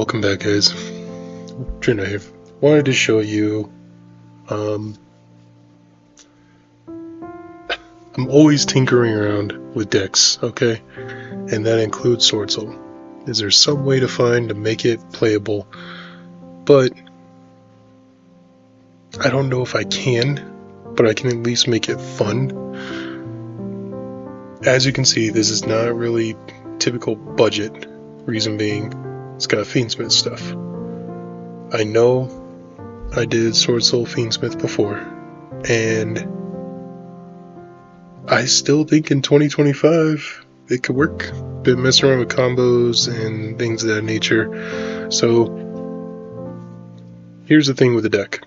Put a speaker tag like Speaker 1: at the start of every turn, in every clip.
Speaker 1: Welcome back, guys. Trina here. Wanted to show you, I'm always tinkering around with decks, okay? And that includes Swordsoul. Is there some way to find to make it playable? But I don't know if I can, but I can at least make it fun. As you can see, this is not really typical budget. Reason being, it's got Fiendsmith stuff. I know I did Swordsoul Fiendsmith before, and I still think in 2025 it could work. Been messing around with combos and things of that nature. So here's the thing with the deck.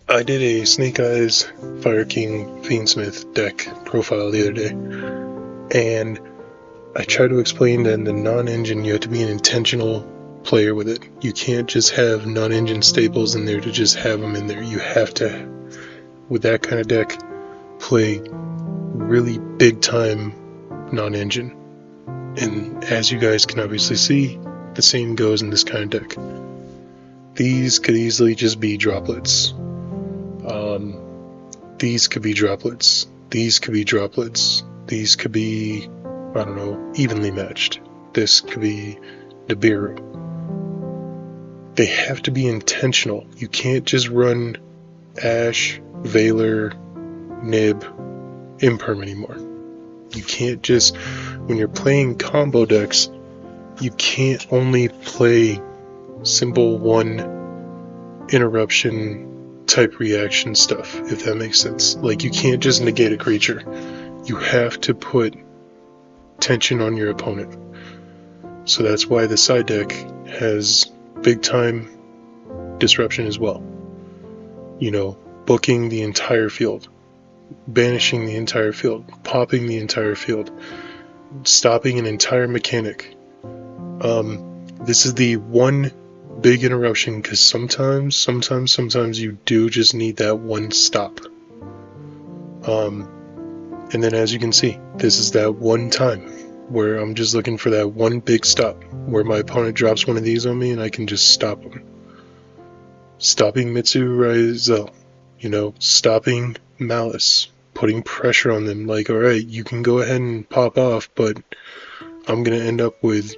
Speaker 1: I did a Snake Eyes Fire King Fiendsmith deck profile the other day, and I tried to explain that in the non-engine you have to be an intentional player with it. You can't just have non-engine staples in there to just have them in there. You have to, with that kind of deck, play really big time non-engine. And as you guys can obviously see, the same goes in this kind of deck. These could easily just be droplets. These could be droplets. These could be droplets. These could be, I don't know, evenly matched. This could be Nibiru. They have to be intentional. You can't just run Ash, Valor, Nib, Imperm anymore. You can't just, when you're playing combo decks, you can't only play symbol 1 interruption type reaction stuff, if that makes sense. Like, you can't just negate a creature. You have to put tension on your opponent. So that's why the side deck has big time disruption as well. You know, booking the entire field, banishing the entire field, popping the entire field, stopping an entire mechanic. This is the one big interruption, because sometimes you do just need that one stop. And then as you can see, this is that one time where I'm just looking for that one big stop, where my opponent drops one of these on me and I can just stop them. Stopping Mitsu Raizel, you know, stopping Malice, putting pressure on them, like, alright, you can go ahead and pop off, but I'm gonna end up with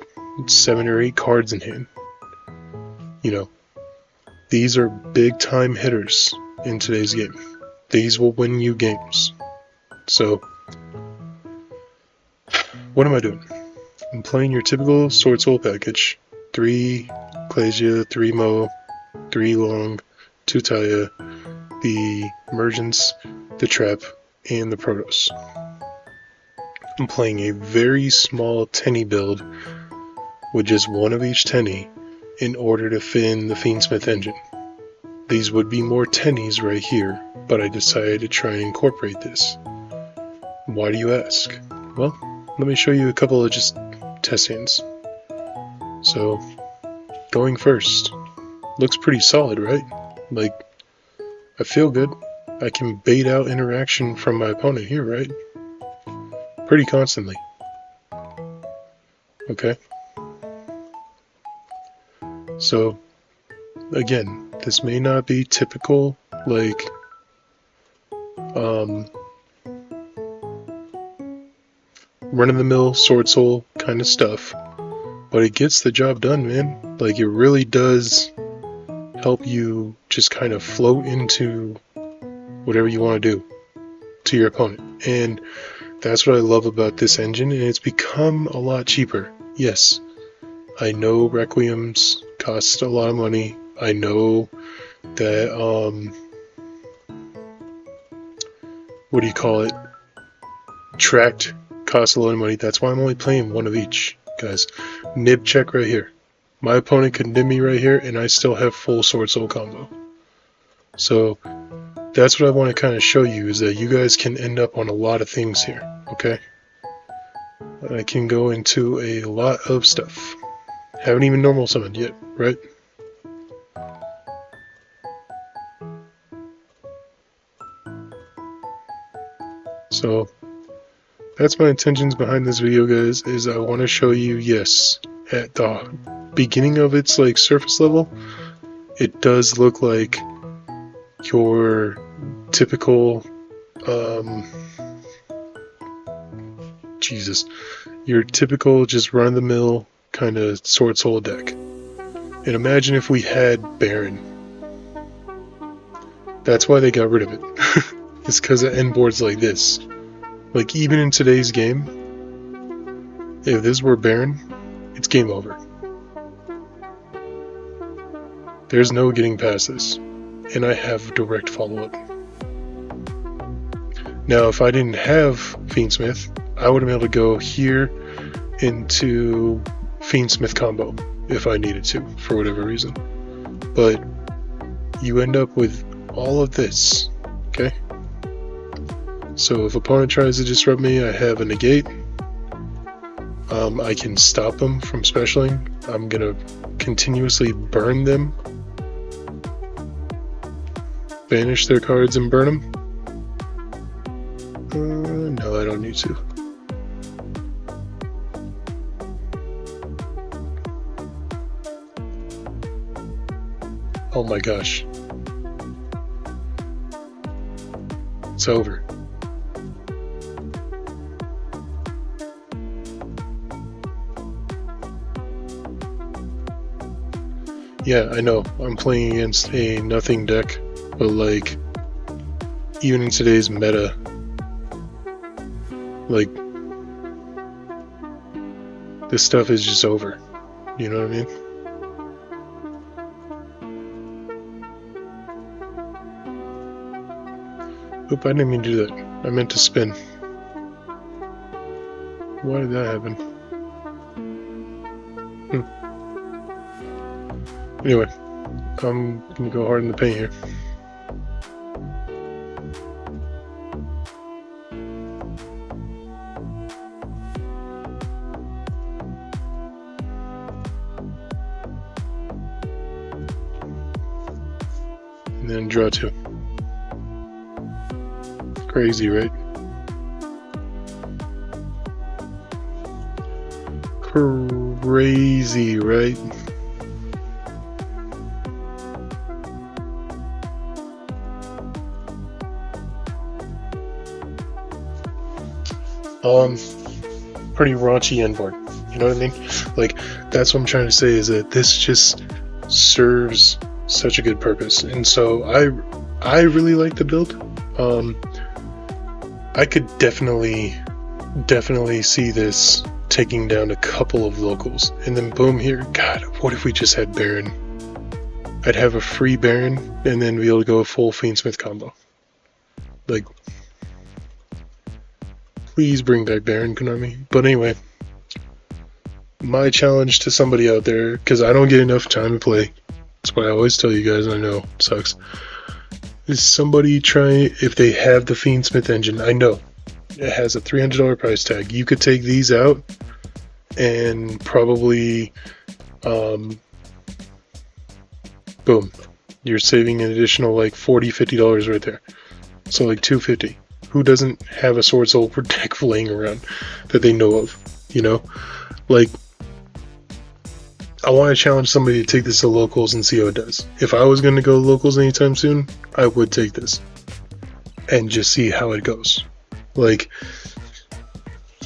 Speaker 1: 7 or 8 cards in hand. You know, these are big time hitters in today's game. These will win you games. So, what am I doing? I'm playing your typical Swordsoul package. 3 Glacia, 3 Mo, 3 Long, 2 Taya, the Emergence, the Trap, and the Protoss. I'm playing a very small Tenny build with just one of each Tenny in order to fit in the Fiendsmith engine. These would be more Tennies right here, but I decided to try and incorporate this. Why do you ask? Well, let me show you a couple of just test hands. So, going first. Looks pretty solid, right? Like, I feel good. I can bait out interaction from my opponent here, right? Pretty constantly. Okay. So, again, this may not be typical, like, run-of-the-mill Swordsoul kind of stuff, but it gets the job done, man. Like, it really does help you just kind of float into whatever you want to do to your opponent. And that's what I love about this engine, and it's become a lot cheaper. Yes, I know Requiems cost a lot of money. I know that, what do you call it? Tracked costs a lot of money. That's why I'm only playing one of each, guys. Nib check right here. My opponent could nib me right here, and I still have full Swordsoul combo. So that's what I want to kind of show you, is that you guys can end up on a lot of things here, okay? I can go into a lot of stuff. Haven't even normal summoned yet, right? So that's my intentions behind this video, guys, is I want to show you, yes, at the beginning of its like surface level, it does look like your typical your typical just run-of-the-mill kind of Swordsoul deck. And imagine if we had Baron. That's why they got rid of it. It's because of end boards like this. Like, even in today's game, if this were Baron, it's game over. There's no getting past this. And I have direct follow-up. Now, if I didn't have Fiendsmith, I would have been able to go here into Fiendsmith combo if I needed to, for whatever reason. But you end up with all of this, okay? So if opponent tries to disrupt me, I have a negate. I can stop them from specialing. I'm gonna continuously burn them, banish their cards and burn them. No, I don't need to. Oh my gosh. It's over. Yeah, I know, I'm playing against a nothing deck, but like, even in today's meta, like, this stuff is just over. You know what I mean? Oop, I didn't mean to do that. I meant to spin. Why did that happen? Anyway, I'm gonna go hard in the paint here. And then draw 2. Crazy, right? Crazy, right? Pretty raunchy end board. You know what I mean? Like, that's what I'm trying to say, is that this just serves such a good purpose. And so I really like the build. I could definitely see this taking down a couple of locals, and then boom, here. God, what if we just had Baron? I'd have a free Baron, and then be able to go a full Fiendsmith combo. Like, please bring back Baron, Konami. But anyway, my challenge to somebody out there, because I don't get enough time to play, that's what I always tell you guys, I know, it sucks, is somebody try, if they have the Fiendsmith engine, I know it has a $300 price tag, you could take these out and probably boom, you're saving an additional like $40-50 right there. So like $250. Who doesn't have a Swordsoul deck laying around that they know of? You know, like, I want to challenge somebody to take this to locals and see how it does. If I was going to go locals anytime soon, I would take this and just see how it goes. Like,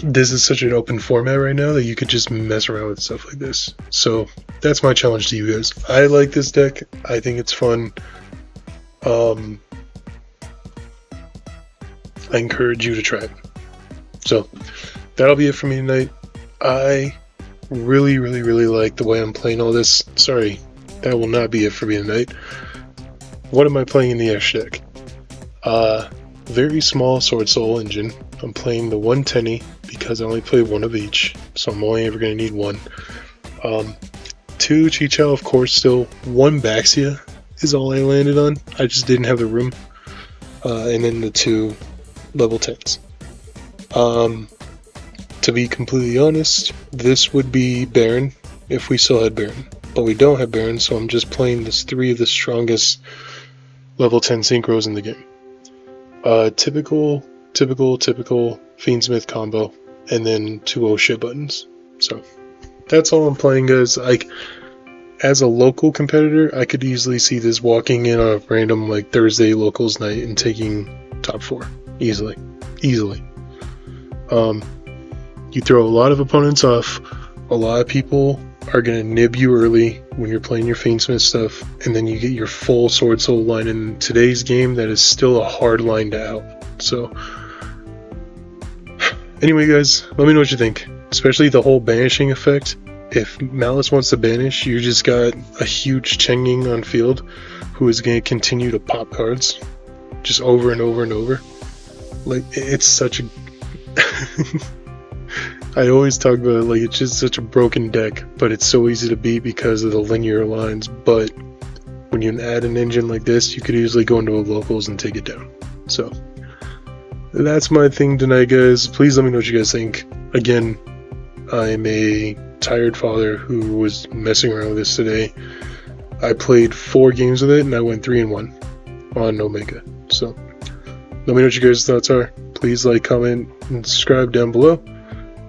Speaker 1: this is such an open format right now that you could just mess around with stuff like this. So that's my challenge to you guys. I like this deck. I think it's fun. I encourage you to try it. So that'll be it for me tonight. I really like the way I'm playing all this. Sorry, that will not be it for me tonight. What am I playing in the Ash deck? Very small Swordsoul engine. I'm playing the 110 because I only play one of each, so I'm only ever going to need one. 2 Chichao, of course, still. 1 Baxia is all I landed on. I just didn't have the room. And then the 2 level 10s. To be completely honest, this would be Baron if we still had Baron. But we don't have Baron, so I'm just playing this 3 of the strongest level 10 synchros in the game. Typical Fiendsmith combo, and then 2 shit buttons. So, that's all I'm playing, guys. Like, as a local competitor, I could easily see this walking in on a random like Thursday locals night and taking top 4 easily. You throw a lot of opponents off. A lot of people are gonna nib you early when you're playing your Fiendsmith stuff, and then you get your full Swordsoul line in today's game. That is still a hard line to out. So, anyway, guys, let me know what you think. Especially the whole banishing effect. If Malice wants to banish, you just got a huge Chenging on field who is going to continue to pop cards just over and over and over. Like, it's such a... I always talk about it, like, it's just such a broken deck, but it's so easy to beat because of the linear lines. But when you add an engine like this, you could easily go into a locals and take it down. So, that's my thing tonight, guys. Please let me know what you guys think. Again, I'm a tired father who was messing around with this today. I played 4 games with it and I went 3-1 on Omega. So let me know what you guys' thoughts are. Please like, comment, and subscribe down below.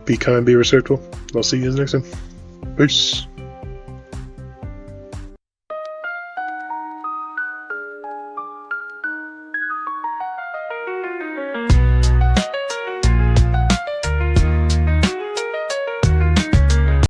Speaker 1: Be kind, be respectful. I'll see you guys next time. Peace.